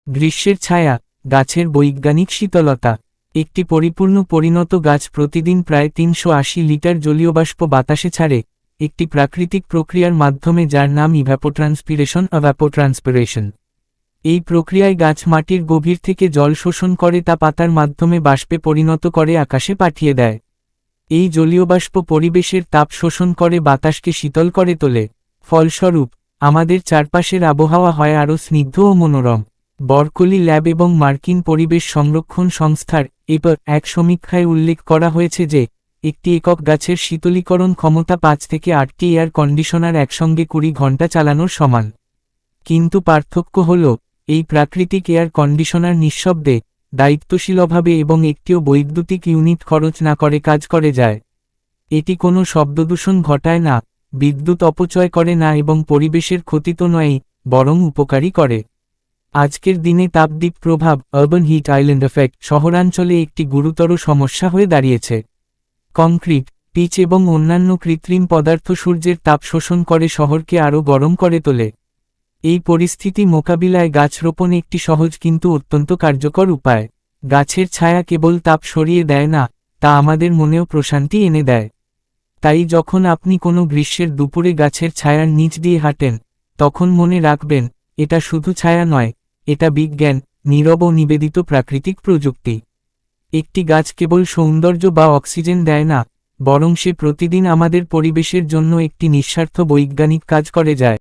গ্রীষ্মের ছায়া, গাছের বৈজ্ঞানিক শীতলতা। একটি পরিপূর্ণ পরিণত গাছ প্রতিদিন প্রায় ৩৮০ লিটার জলীয়বাষ্প বাতাসে ছাড়ে, একটি প্রাকৃতিক প্রক্রিয়ার মাধ্যমে যার নাম ইভ্যাপোট্রান্সপিরেশন। এই প্রক্রিয়ায় গাছ মাটির গভীর থেকে জল শোষণ করে তা পাতার মাধ্যমে বাষ্পে পরিণত করে আকাশে পাঠিয়ে দেয়। এই জলীয়বাষ্প পরিবেশের তাপ শোষণ করে বাতাসকে শীতল করে তোলে। ফলস্বরূপ আমাদের চারপাশের আবহাওয়া হয় আরও স্নিগ্ধ ও মনোরম। বরকলি ল্যাব এবং মার্কিন পরিবেশ সংরক্ষণ সংস্থার এক সমীক্ষায় উল্লেখ করা হয়েছে যে একটি একক গাছের শীতলীকরণ ক্ষমতা ৫ থেকে ৮টি এয়ার কন্ডিশনার একসঙ্গে ২০ ঘন্টা চালানোর সমান। কিন্তু পার্থক্য হল, এই প্রাকৃতিক এয়ার কন্ডিশনার নিঃশব্দে, দায়িত্বশীলভাবে এবং একটিও বৈদ্যুতিক ইউনিট খরচ না করে কাজ করে যায়। এটি কোনো শব্দদূষণ ঘটায় না, বিদ্যুৎ অপচয় করে না এবং পরিবেশের ক্ষতি তো নয়ই, বরং উপকারী করে। আজকের দিনে তাপদ্বীপ প্রভাব আরবান হিট আইল্যান্ড এফেক্ট শহরাঞ্চলে একটি গুরুতর সমস্যা হয়ে দাঁড়িয়েছে। কংক্রিট, পিচ এবং অন্যান্য কৃত্রিম পদার্থ সূর্যের তাপ শোষণ করে শহরকে আরও গরম করে তোলে। এই পরিস্থিতি মোকাবিলায় গাছ রোপণ একটি সহজ কিন্তু অত্যন্ত কার্যকর উপায়। গাছের ছায়া কেবল তাপ সরিয়ে দেয় না, তা আমাদের মনেও প্রশান্তি এনে দেয়। তাই যখন আপনি কোনো গ্রীষ্মের দুপুরে গাছের ছায়ার নিচ দিয়ে হাঁটেন, তখন মনে রাখবেন, এটা শুধু ছায়া নয়, এটা বিজ্ঞান, নীরব ও নিবেদিত প্রাকৃতিক প্রযুক্তি। একটি গাছ কেবল সৌন্দর্য বা অক্সিজেন দেয় না, বরং সে প্রতিদিন আমাদের পরিবেশের জন্য একটি নিঃস্বার্থ বৈজ্ঞানিক কাজ করে যায়।